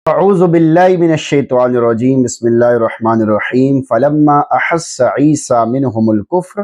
اعوذ باللہ من الشیطان الرجیم بسم اللہ الرحمن الرحیم فلما احس عیسیٰ منہم الکفر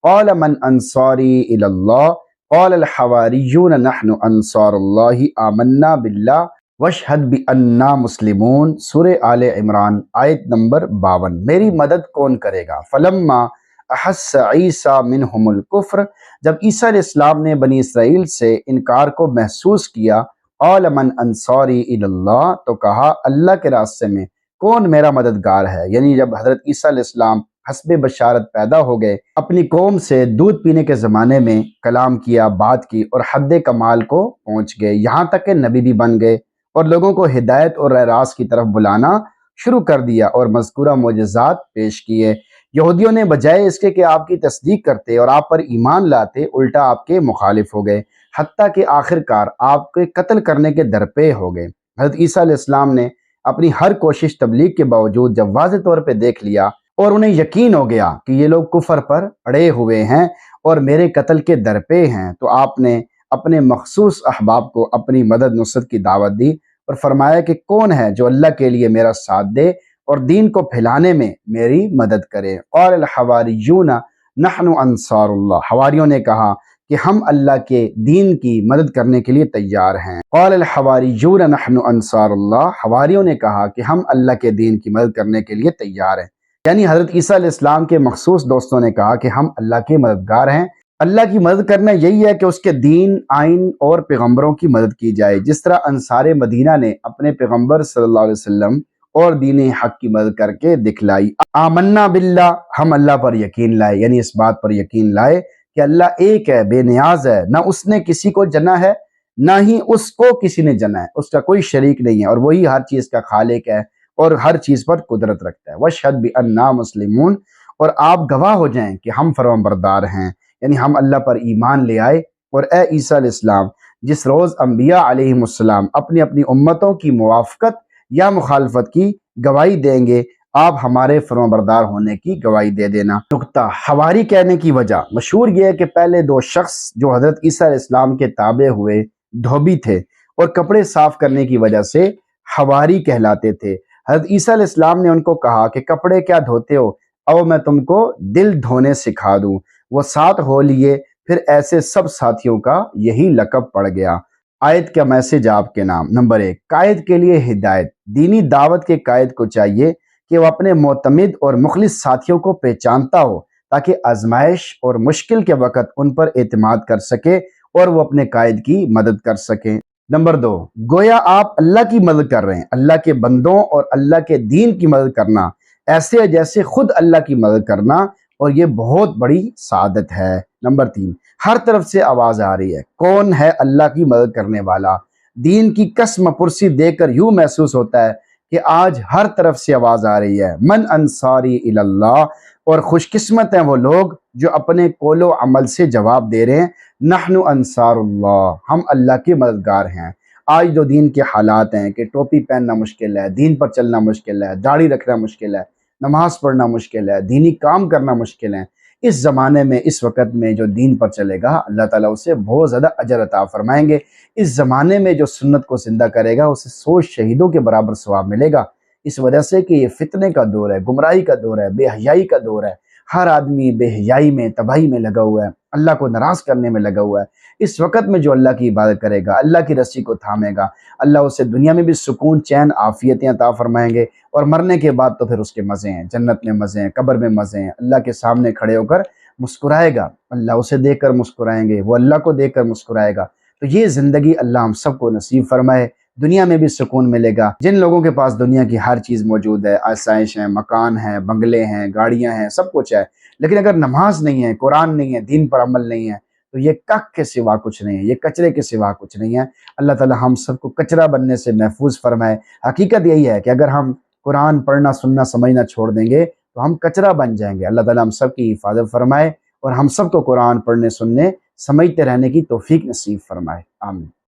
قال من انصاری الی اللہ قال الحواریون نحن انصار اللہ آمنا باللہ واشہد بأننا مسلمون۔ سورہ آل عمران آیت نمبر 52۔ میری مدد کون کرے گا؟ فلما احس عیسیٰ منہم الکفر، جب عیسیٰ علیہ السلام نے بنی اسرائیل سے انکار کو محسوس کیا، قال من انصاری الی اللہ، تو کہا اللہ کے راستے میں کون میرا مددگار ہے؟ یعنی جب حضرت عیسیٰ علیہ السلام حسب بشارت پیدا ہو گئے، اپنی قوم سے دودھ پینے کے زمانے میں کلام کیا، بات کی اور حد کمال کو پہنچ گئے، یہاں تک کہ نبی بھی بن گئے اور لوگوں کو ہدایت اور راہ راست کی طرف بلانا شروع کر دیا اور مذکورہ معجزات پیش کیے۔ یہودیوں نے بجائے اس کے کہ آپ کی تصدیق کرتے اور آپ پر ایمان لاتے، الٹا آپ کے مخالف ہو گئے، حتیٰ کہ آخر کار آپ کے قتل کرنے کے درپے ہو گئے۔ حضرت عیسیٰ علیہ السلام نے اپنی ہر کوشش تبلیغ کے باوجود جب واضح طور پہ دیکھ لیا اور انہیں یقین ہو گیا کہ یہ لوگ کفر پر اڑے ہوئے ہیں اور میرے قتل کے درپے ہیں، تو آپ نے اپنے مخصوص احباب کو اپنی مدد نصرت کی دعوت دی اور فرمایا کہ کون ہے جو اللہ کے لیے میرا ساتھ دے اور دین کو پھیلانے میں میری مدد کرے۔ قال الحواریون نحن انصار اللہ، حواریوں نے کہا کہ ہم اللہ کے دین کی مدد کرنے کے لیے تیار ہیں۔ قال الحواریون نحن انصار اللہ، حواریوں نے کہا کہ ہم اللہ کے دین کی مدد کرنے کے لیے تیار ہیں، یعنی حضرت عیسیٰ علیہ السلام کے مخصوص دوستوں نے کہا کہ ہم اللہ کے مددگار ہیں۔ اللہ کی مدد کرنا یہی ہے کہ اس کے دین، آئین اور پیغمبروں کی مدد کی جائے، جس طرح انصار مدینہ نے اپنے پیغمبر صلی اللہ علیہ وسلم اور دین حق کی مدد کر کے دکھلائی۔ آمنا باللہ، ہم اللہ پر یقین لائے، یعنی اس بات پر یقین لائے کہ اللہ ایک ہے، بے نیاز ہے، نہ اس نے کسی کو جنا ہے نہ ہی اس کو کسی نے جنا ہے، اس کا کوئی شریک نہیں ہے اور وہی ہر چیز کا خالق ہے اور ہر چیز پر قدرت رکھتا ہے۔ واشہد بأننا مسلمون، اور آپ گواہ ہو جائیں کہ ہم فرمانبردار ہیں، یعنی ہم اللہ پر ایمان لے آئے۔ اور اے عیسیٰ علیہ السلام، جس روز انبیاء علیہم السلام اپنی اپنی امتوں کی موافقت یا مخالفت کی گواہی دیں گے، آپ ہمارے فرمانبردار ہونے کی گواہی دے دینا۔ نقطہ حواری کہنے کی وجہ مشہور یہ ہے کہ پہلے دو شخص جو حضرت عیسیٰ علیہ السلام کے تابع ہوئے دھوبی تھے اور کپڑے صاف کرنے کی وجہ سے حواری کہلاتے تھے۔ حضرت عیسیٰ علیہ السلام نے ان کو کہا کہ کپڑے کیا دھوتے ہو، او میں تم کو دل دھونے سکھا دوں۔ وہ ساتھ ہو لیے، پھر ایسے سب ساتھیوں کا یہی لقب پڑ گیا۔ آیت کا میسج آپ کے نام۔ نمبر 1، قائد کے لیے ہدایت۔ دینی دعوت کے قائد کو چاہیے کہ وہ اپنے معتمد اور مخلص ساتھیوں کو پہچانتا ہو تاکہ آزمائش اور مشکل کے وقت ان پر اعتماد کر سکے اور وہ اپنے قائد کی مدد کر سکیں۔ نمبر 2، گویا آپ اللہ کی مدد کر رہے ہیں۔ اللہ کے بندوں اور اللہ کے دین کی مدد کرنا ایسے ہے جیسے خود اللہ کی مدد کرنا، اور یہ بہت بڑی سعادت ہے۔ نمبر 3، ہر طرف سے آواز آ رہی ہے، کون ہے اللہ کی مدد کرنے والا؟ دین کی قسم پرسی دے کر یوں محسوس ہوتا ہے کہ آج ہر طرف سے آواز آ رہی ہے، من انصاری الی اللہ، اور خوش قسمت ہیں وہ لوگ جو اپنے قول و عمل سے جواب دے رہے ہیں، نحن انصار اللہ، ہم اللہ کے مددگار ہیں۔ آج جو دین کے حالات ہیں کہ ٹوپی پہننا مشکل ہے، دین پر چلنا مشکل ہے، داڑھی رکھنا مشکل ہے، نماز پڑھنا مشکل ہے، دینی کام کرنا مشکل ہے، اس زمانے میں، اس وقت میں جو دین پر چلے گا اللہ تعالیٰ اسے بہت زیادہ اجر عطا فرمائیں گے۔ اس زمانے میں جو سنت کو زندہ کرے گا اسے 100 شہیدوں کے برابر ثواب ملے گا، اس وجہ سے کہ یہ فتنے کا دور ہے، گمراہی کا دور ہے، بے حیائی کا دور ہے۔ ہر آدمی بے حیائی میں، تباہی میں لگا ہوا ہے، اللہ کو ناراض کرنے میں لگا ہوا ہے۔ اس وقت میں جو اللہ کی عبادت کرے گا، اللہ کی رسی کو تھامے گا، اللہ اسے دنیا میں بھی سکون، چین، عافیتیں عطا فرمائیں گے، اور مرنے کے بعد تو پھر اس کے مزے ہیں، جنت میں مزے ہیں، قبر میں مزے ہیں۔ اللہ کے سامنے کھڑے ہو کر مسکرائے گا، اللہ اسے دیکھ کر مسکرائیں گے، وہ اللہ کو دیکھ کر مسکرائے گا۔ تو یہ زندگی اللہ ہم سب کو نصیب فرمائے، دنیا میں بھی سکون ملے گا۔ جن لوگوں کے پاس دنیا کی ہر چیز موجود ہے، آسائش ہیں، مکان ہیں، بنگلے ہیں، گاڑیاں ہیں، سب کچھ ہے، لیکن اگر نماز نہیں ہے، قرآن نہیں ہے، دین پر عمل نہیں ہے، تو یہ کک کے سوا کچھ نہیں ہے، یہ کچرے کے سوا کچھ نہیں ہے۔ اللہ تعالی ہم سب کو کچرا بننے سے محفوظ فرمائے۔ حقیقت یہی ہے کہ اگر ہم قرآن پڑھنا، سننا، سمجھنا چھوڑ دیں گے تو ہم کچرا بن جائیں گے۔ اللہ تعالی ہم سب کی حفاظت فرمائے اور ہم سب کو قرآن پڑھنے، سننے، سمجھتے رہنے کی توفیق نصیب فرمائے۔ آمین۔